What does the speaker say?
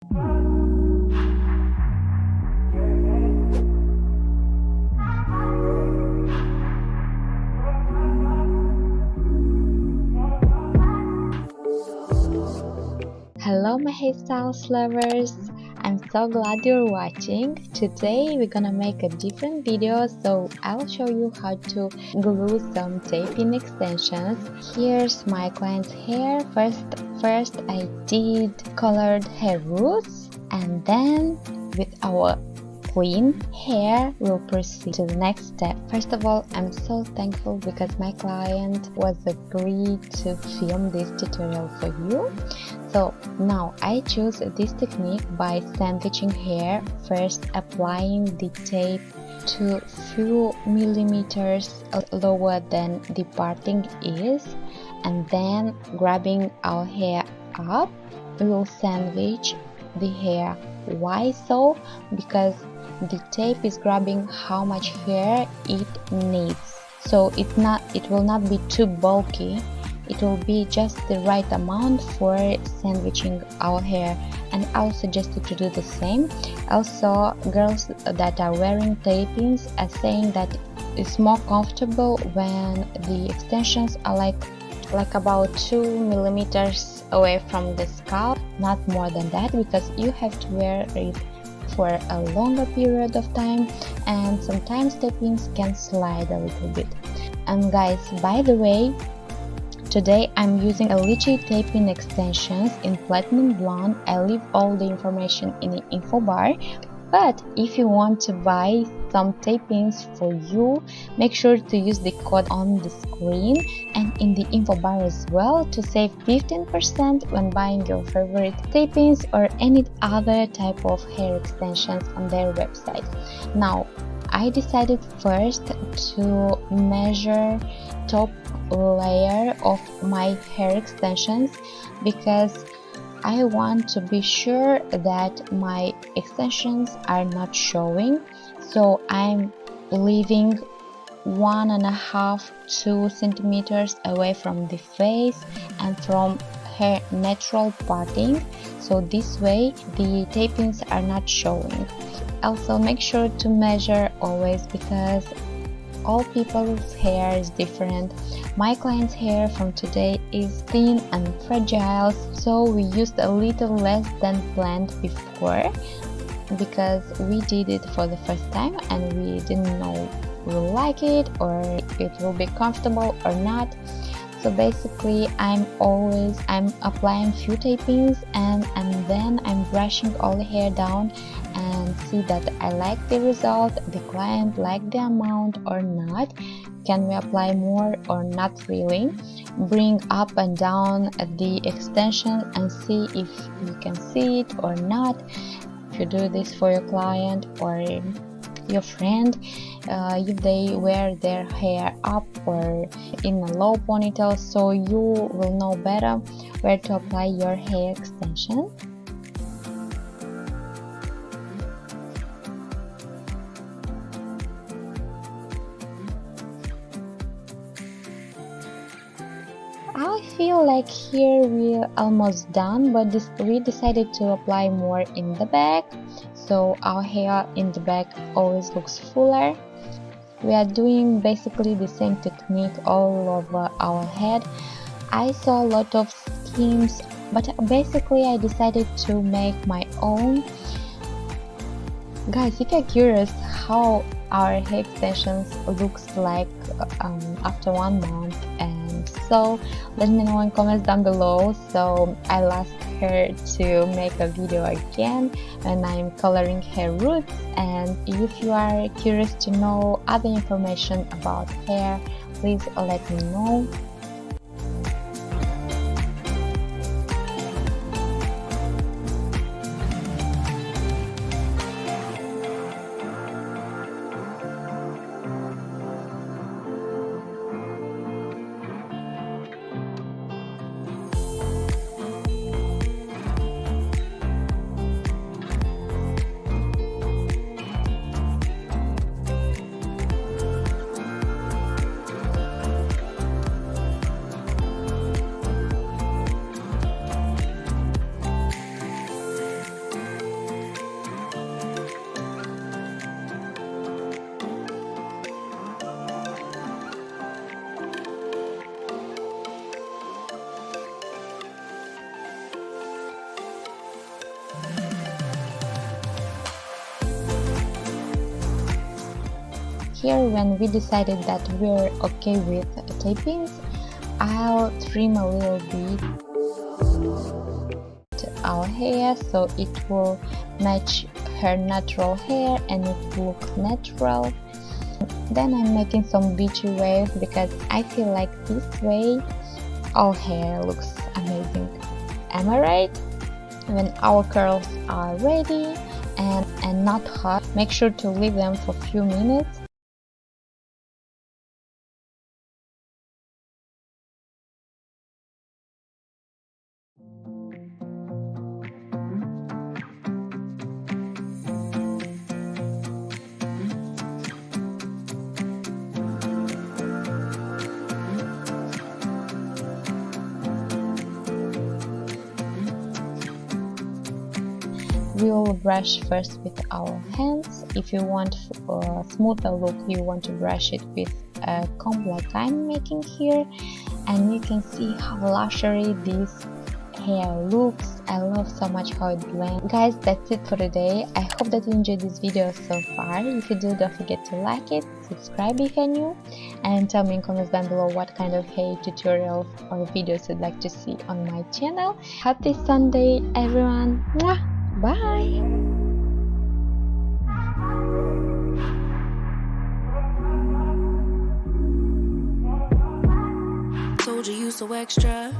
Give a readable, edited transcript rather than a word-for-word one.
Hello my hairstyles lovers, I'm so glad you're watching. Today we're gonna make a different video, so I'll show you how to glue some tape-in extensions. Here's my client's hair. First I did colored hair roots, and then with our clean hair we'll proceed to the next step. First of all, I'm so thankful because my client was agreed to film this tutorial for you. So now I choose this technique by sandwiching hair, first applying the tape to few millimeters lower than the parting is, and then grabbing our hair up. We will sandwich the hair. Why so? Because the tape is grabbing how much hair it needs, so it will not be too bulky. It will be just the right amount for sandwiching our hair, and I'll suggest you to do the same. Also, girls that are wearing tape-ins are saying that it's more comfortable when the extensions are like about 2 millimeters away from the scalp, not more than that, because you have to wear it for a longer period of time, and sometimes tape-ins can slide a little bit. And guys, by the way, today I'm using a Lychee tape-in extensions in platinum blonde. I leave all the information in the info bar. But if you want to buy some tape-ins for you, make sure to use the code on the screen and in the info bar as well to save 15% when buying your favorite tape-ins or any other type of hair extensions on their website. Now, I decided first to measure top layer of my hair extensions because I want to be sure that my extensions are not showing, so I'm leaving 1.5 to 2 centimeters away from the face and from her natural parting, so this way the tape-ins are not showing. Also, make sure to measure always because all people's hair is different. My client's hair from today is thin and fragile, so we used a little less than planned before because we did it for the first time and we didn't know we'll like it or it will be comfortable or not. So basically I'm applying few tape-ins and then I'm brushing all the hair down and see that I like the result, the client liked the amount or not. Can we apply more or not really? Bring up and down the extension and see if you can see it or not. If you do this for your client or your friend, if they wear their hair up or in a low ponytail, so you will know better where to apply your hair extension. I feel like here we're almost done, but we decided to apply more in the back, so our hair in the back always looks fuller. We are doing basically the same technique all over our head. I saw a lot of schemes, but basically I decided to make my own. Guys, if you're curious how our hair extensions looks like after 1 month, and so let me know in comments down below. So I'll ask her to make a video again when I'm coloring hair roots, and if you are curious to know other information about hair, please let me know. here, when we decided that we're okay with tapings, I'll trim a little bit our hair so it will match her natural hair and it looks natural. Then I'm making some beachy waves because I feel like this way our hair looks amazing. Am I right? When our curls are ready and not hot, make sure to leave them for a few minutes. We will brush first with our hands. If you want a smoother look, you want to brush it with a comb like I'm making here, and you can see how lushery this hair looks. I love so much how it blends. Guys, that's it for today. I hope that you enjoyed this video so far. If you do, don't forget to like it, subscribe if you're new, and tell me in comments down below what kind of hair tutorials or videos you'd like to see on my channel. Happy Sunday, everyone. Mwah! Bye! Told you so extra.